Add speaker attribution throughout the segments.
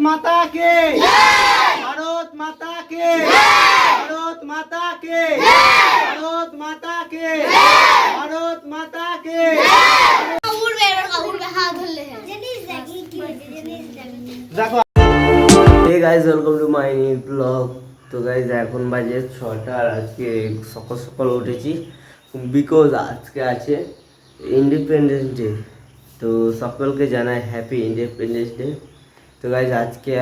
Speaker 1: माता के भारत माता के भारत माता के भारत माता के भारत माता के দেখো hey guys welcome to my new blog. तो गाइस এখন বাজে 6টা আর আজকে সকাল সকাল উঠেছি বিকজ আজকে আছে ইন্ডিপেন্ডেন্স ডে। তো সকলকে জানাই হ্যাপি ইন্ডিপেন্ডেন্স ডে। তো গাইস আজকে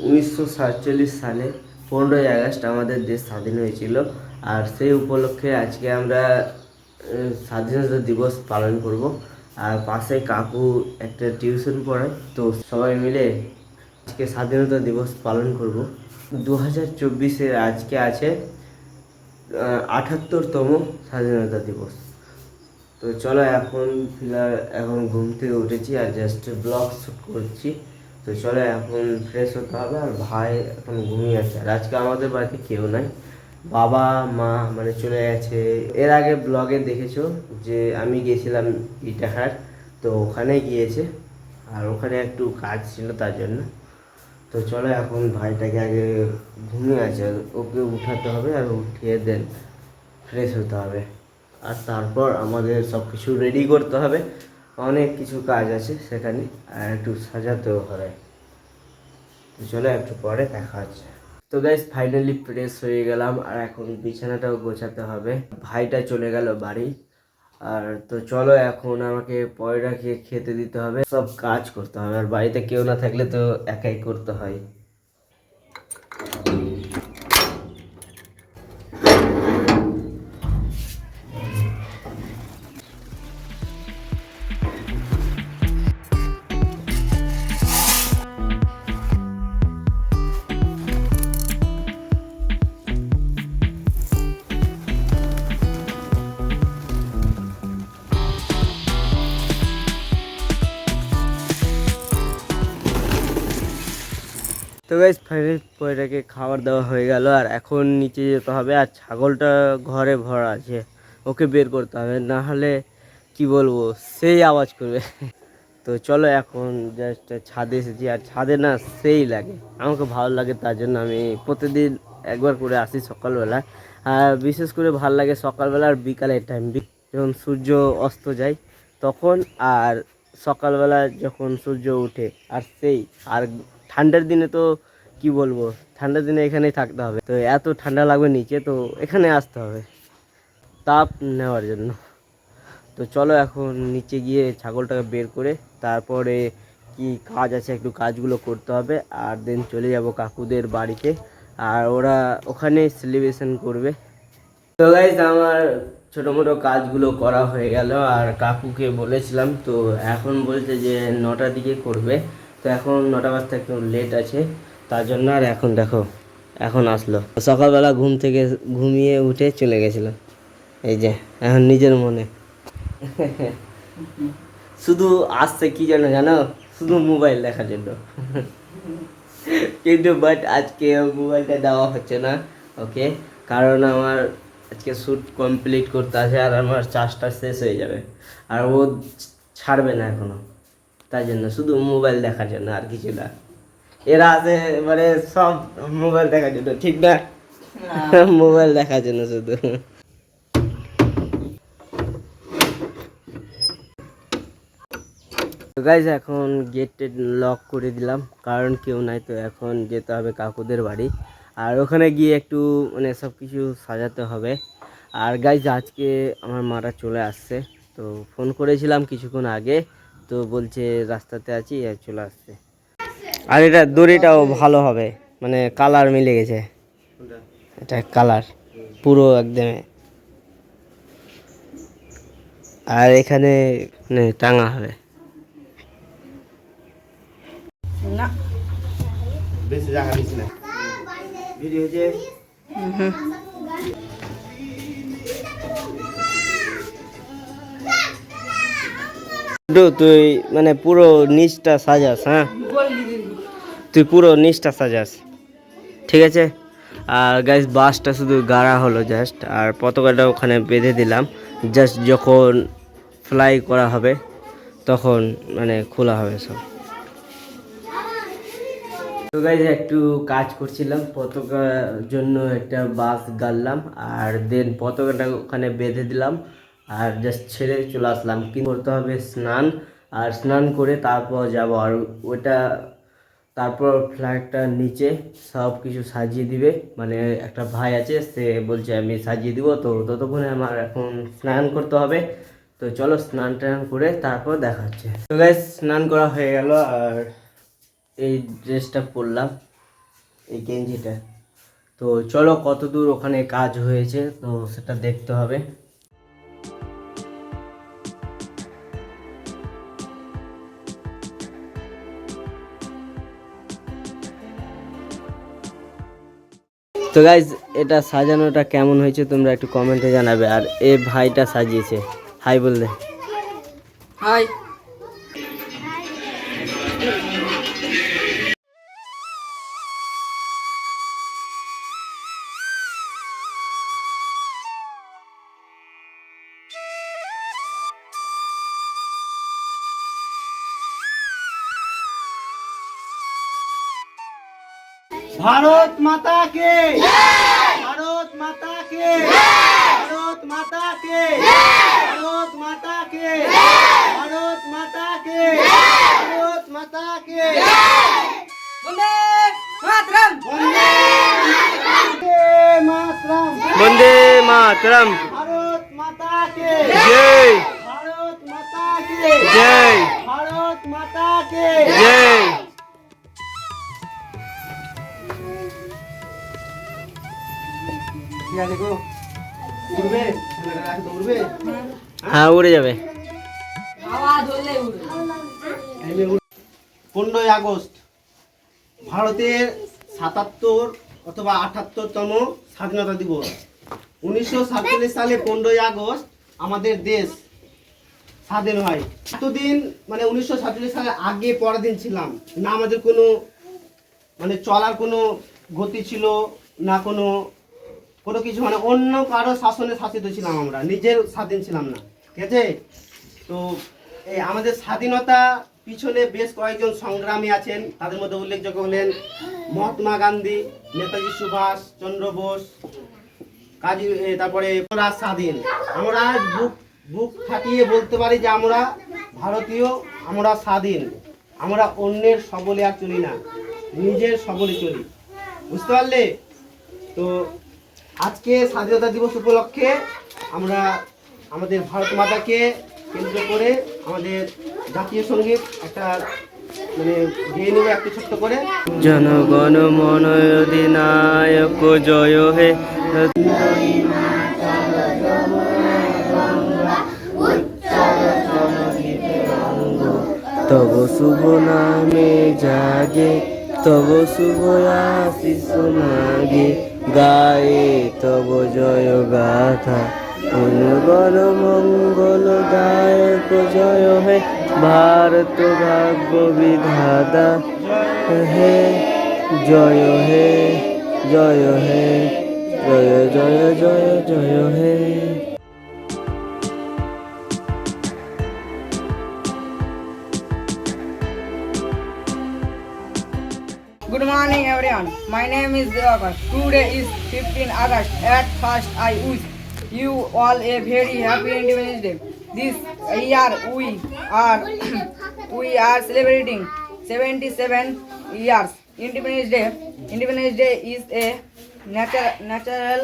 Speaker 1: 1947 সালে 15ই আগস্ট আমাদের দেশ স্বাধীন হয়েছিল আর সেই উপলক্ষে আজকে আমরা স্বাধীনতা দিবস পালন করব। আর পাশে কাকু একটা টিউশন পড়ায়, তো সবাই মিলে আজকে স্বাধীনতা দিবস পালন করব। 2024-এর আজকে আছে 78তম স্বাধীনতা দিবস। তো চলো এখন ঘুম থেকে উঠেছি আর জাস্ট ব্লগ শ্যুট করছি। তো চলো এখন ফ্রেশ হতে হবে আর ভাই এখন ঘুমিয়ে আছে। আর আজকে আমাদের বাড়িতে কেউ নাই, বাবা মা মানে চলে গেছে। এর আগে ব্লগে দেখেছো যে আমি গিয়েছিলাম ইটাহার, তো ওখানে গিয়েছে আর ওখানে একটু কাজ ছিল তার জন্য। তো চলো এখন ভাইটাকে আগে ঘুমিয়ে আছে, ওকে উঠাতে হবে আর উঠিয়ে দেন ফ্রেশ হতে হবে আর তারপর আমাদের সব কিছু রেডি করতে হবে। অনেক কিছু কাজ আছে সেখানে আর একটু সাজাতেও হবে। তো চলো একটু পরে দেখা হচ্ছে। তো গাইস ফাইনালি ফ্রেশ হয়ে গেলাম আর এখন বিছানাটাও গোছাতে হবে। ভাইটা চলে গেল বাড়ি আর তো চলো এখন আমাকে পয়রাকে খেতে দিতে হবে, সব কাজ করতে হবে। আর বাড়িতে কেউ না থাকলে তো একাই করতে হয়। তো গাইস ফাইনালি পয়রাকে খাবার দেওয়া হয়ে গেল আর এখন নিচে যেতে হবে। আর ছাগলটা ঘরে ভরা আছে, ওকে বের করতে হবে, না হলে কি বলবো সেই আওয়াজ করবে। তো চলো এখন জাস্ট ছাদে এসেছি আর ছাদে না সেই লাগে, আমাকে ভালো লাগে, তার জন্য আমি প্রতিদিন একবার করে আসি সকালবেলা। আর বিশেষ করে ভালো লাগে সকালবেলা আর বিকালের টাইম, যখন সূর্য অস্ত যায় তখন, আর সকালবেলা যখন সূর্য ওঠে। আর সেই আর ঠান্ডার দিনে তো কি বলবো, ঠান্ডার দিনে এখানেই থাকতে হবে, তো এত ঠান্ডা লাগবে নিচে, তো এখানে আসতে হবে তাপ নেওয়ার জন্য। তো চলো এখন নিচে গিয়ে ছাগলটাকে বের করে তারপরে কি কাজ আছে একটু কাজগুলো করতে হবে আর দেন চলে যাব কাকুদের বাড়িতে আর ওরা ওখানে সেলিব্রেশন করবে। তো গাইস আমার ছোটো মোটো কাজগুলো করা হয়ে গেল আর কাকুকে বলেছিলাম, তো এখন বলছে যে 9টার দিকে করবে। তো এখন 9টা বাজতে একটু লেট আছে তার জন্য। আর এখন দেখো এখন আসলো, সকালবেলা ঘুম থেকে ঘুমিয়ে উঠে চলে গেছিলো, এই যে এখন নিজের মনে শুধু আসছে কি জানো জানো, শুধু মোবাইল দেখার জন্য। কিন্তু বাট আজকে মোবাইলটা দেওয়া হচ্ছে না ওকে, কারণ আমার আজকে শ্যুট কমপ্লিট করতে আছে আর আমার চার্জটা শেষ হয়ে যাবে আর ও ছাড়বে না এখনো, তাই জন্য শুধু মোবাইল দেখার জন্য আর কিছু না। এরা আছে মানে সব মোবাইল দেখার জন্য, ঠিক না? মোবাইল দেখার জন্য শুধু। তো গাইজ এখন গেট লক করে দিলাম কারণ কেউ নাই, তো এখন যেতে হবে কাকুদের বাড়ি আর ওখানে গিয়ে একটু মানে সব কিছু সাজাতে হবে। আর গাইজ আজকে আমার মারা চলে আসছে, তো ফোন করেছিলাম কিছুক্ষণ আগে, তো বলছে রাস্তাতে আছি আর চলে আসছে। আর এটা দড়িটাও ভালো হবে, মানে কালার মিলে গেছে, এটা কালার পুরো একদম। আর এখানে টাঙা হবে না, বেশি জায়গা দিস না ভিডিও যে। তুই মানে পুরো নিচটা সাজাস, হ্যাঁ তুই পুরো নিচটা সাজাস, ঠিক আছে? আর গাইস বাসটা শুধু গাড়া হলো জাস্ট, আর পতাকাটা ওখানে বেঁধে দিলাম, জাস্ট যখন ফ্লাই করা হবে তখন মানে খোলা হবে সব। তো গাইজ একটু কাজ করছিলাম, পতাকার জন্য একটা বাঁশ গাড়লাম আর দেন পতাকাটা ওখানে বেঁধে দিলাম আর জাস্ট ছেড়ে চলে আসলাম। কি করতে হবে স্নান, আর স্নান করে তারপর যাব আর ওটা তারপর ফ্ল্যাগটার নিচে সব কিছু সাজিয়ে দিবে, মানে একটা ভাই আছে সে বলছে আমি সাজিয়ে দিব, তো ততক্ষণে আমার এখন স্নান করতে হবে। তো চলো স্নান টান করে তারপর দেখা হচ্ছে। তো গাইজ স্নান করা হয়ে গেল আর এই ড্রেসটা পরলাম, এই গেঞ্জিটা। তো চলো কত দূর ওখানে কাজ হয়েছে তো সেটা দেখতে হবে। তো গাইজ এটা সাজানোটা কেমন হয়েছে তোমরা একটু কমেন্টে জানাবে। আর এ ভাইটা সাজিয়েছে, হাই বল দে।
Speaker 2: হাই।
Speaker 1: ভারত মাতা কে, ভারত মাতা কে, ভারত মাতা কে, ভারত মাতা কে, ভারত মাতা কে, ভারত মাতা কে।
Speaker 2: বন্দে মাতরম।
Speaker 1: বন্দে মাতরম। ভারত মাতা কে জয়, ভারত মাতা কে জয়, ভারত মাতা কে জয়। হ্যাঁ উড়ে যাবে।
Speaker 3: 15ই আগস্ট ভারতের 77 অথবা 78তম স্বাধীনতা দিবস। 1947 সালে 15ই আগস্ট আমাদের দেশ স্বাধীন হয়। এতদিন মানে 1947 সালে আগে পরাধীন ছিলাম না, আমাদের কোনো মানে চলার কোনো গতি ছিল না, কোনো কোনো কিছু মানে অন্য কারো শাসনে শাসিত ছিলাম, আমরা নিজের স্বাধীন ছিলাম না, ঠিক আছে। তো এই আমাদের স্বাধীনতা পিছনে বেশ কয়েকজন সংগ্রামী আছেন, তাদের মধ্যে উল্লেখযোগ্য হলেন মহাত্মা গান্ধী, নেতাজি সুভাষ চন্দ্র বোস, কাজী, তারপরে আমরা স্বাধীন। আমরা বুক বুক ফাটিয়ে বলতে পারি যে আমরা ভারতীয়, আমরা স্বাধীন, আমরা অন্যের সবলে আর চলি না, নিজের সবলে চলি, বুঝতে পারলে। তো আজকে স্বাধীনতা দিবস উপলক্ষে আমরা আমাদের ভারত মাতাকে কেন্দ্র করে আমাদের জাতীয় সঙ্গীত একটা মানে গেয়ে নেব একটু ছোট্ট করে।
Speaker 1: জনগণ মন অধিনায়ক জয় হে, তব শুভ নামে জাগে, তব শুভ আশিস মাগে, গায়ে তব জয় গাথা, অনুগণ মঙ্গল দায়ক জয় হে, ভারত ভাগ্য বিধাতা হে, জয় হে, জয় হে, জয় জয় জয় জয় হে।
Speaker 2: Good morning everyone. My name is Diwakar. Today is 15 August. At first I wish you all a very happy Independence Day. This year we are celebrating 77 years Independence Day. Independence Day is a natural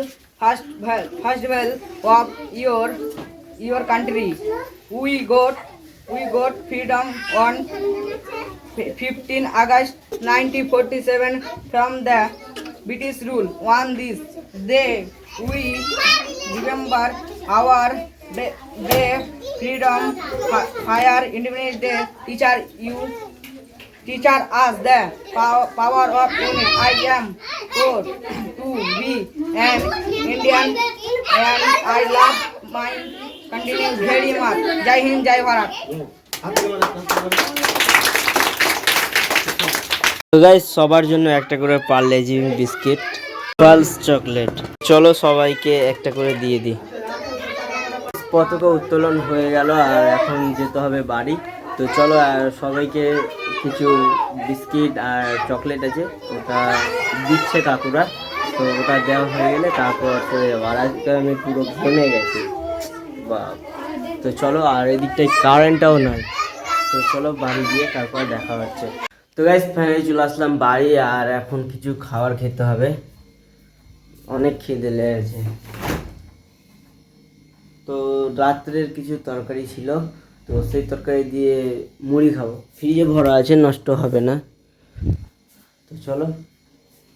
Speaker 2: festival of your country. We got freedom on 15 August 1947 from the British rule. On this day, we remember our brave freedom fire Independence Day teacher us the power of unity. I am proud to be an Indian and I love my country very much. Jai Hind, Jai Bharat.
Speaker 1: তো guys সবার জন্য একটা করে Parle-G biscuit, pulse chocolate. চলো সবাইকে একটা করে দিয়ে দিই। পতাকা উত্তোলন হয়ে গেল আর এখন যেতে হবে বাড়ি। তো চলো, আর সবাইকে কিছু বিস্কিট আর চকলেট আছে, ওটা দিচ্ছে কাকুরা। তো ওটা দেওয়া হয়ে গেলে তারপর চলে যাবো। আর আজকে আমি পুরো ঘেমে গেছি বা। তো চলো, আর এদিকটায় কারেন্টটাও নাই। তো চলো বাড়ি গিয়ে তারপর দেখা হচ্ছে। তো গাইস ফাইনালি চলে আসলাম বাড়ি, আর এখন কিছু খাবার খেতে হবে, অনেক খিদে লেগেছে। তো রাত্রের কিছু তরকারি ছিল, তো সেই তরকারি দিয়ে মুড়ি খাবো, ফ্রিজে ভরা আছে, নষ্ট হবে না। তো চলো,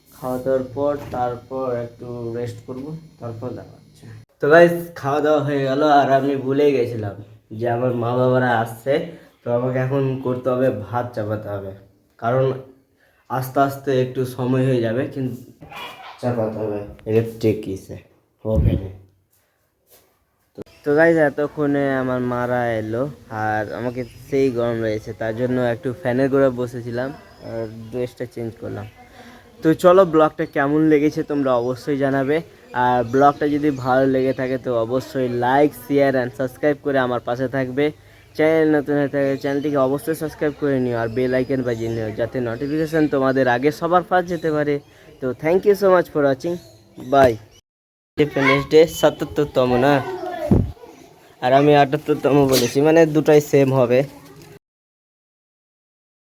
Speaker 1: খাওয়া দাওয়ার পর তারপর একটু রেস্ট করব, তারপর দেখা হচ্ছে। তো গাইস খাওয়া দাওয়া হয়ে গেল, আর আমি ভুলেই গেছিলাম যে আমার মা বাবারা আসছে। তো আমাকে এখন করতে হবে, ভাত চাপাতে হবে, কারণ আস্তে আস্তে একটু সময় হয়ে যাবে, কিন্তু চাপাতে হবে ইলেকট্রিক ইসে, ওভেনে। তো গাইজ এতক্ষণে আমার মারা এলো, আর আমাকে সেই গরম রয়েছে, তার জন্য একটু ফ্যানের গোড়া বসেছিলাম আর ড্রেসটা চেঞ্জ করলাম। তো চলো, ব্লগটা কেমন লেগেছে তোমরা অবশ্যই জানাবে, আর ব্লগটা যদি ভালো লেগে থাকে তো অবশ্যই লাইক, শেয়ার অ্যান্ড সাবস্ক্রাইব করে আমার পাশে থাকবে। চ্যানেল নতুন হয়ে থাকে, চ্যানেলটিকে অবশ্যই সাবস্ক্রাইব করে নিও, আর বেল আইকন বাজিয়ে নিও, যাতে নোটিফিকেশান তোমাদের আগে সবার ফার্স্ট যেতে পারে। তো thank you so much for watching, bye. Independence day 77তম না, আর আমি 78তম বলেছি, মানে দুটাই সেম হবে।